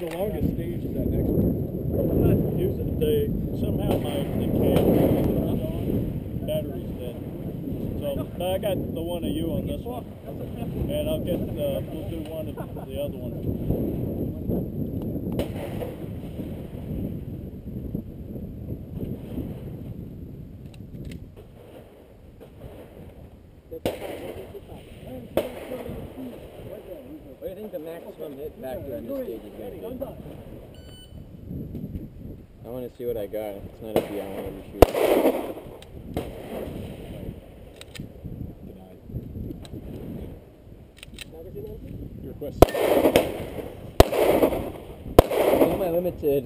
the longest stage is that next one? I'm not using the somehow the camera battery's dead. So, but I got the one of you on this one, and I'll get we'll do one of the other one. What do you think the maximum hit factor on this stage is going to be? I want to see what I got. It's not a B, I want to shoot. Your question. I think my limited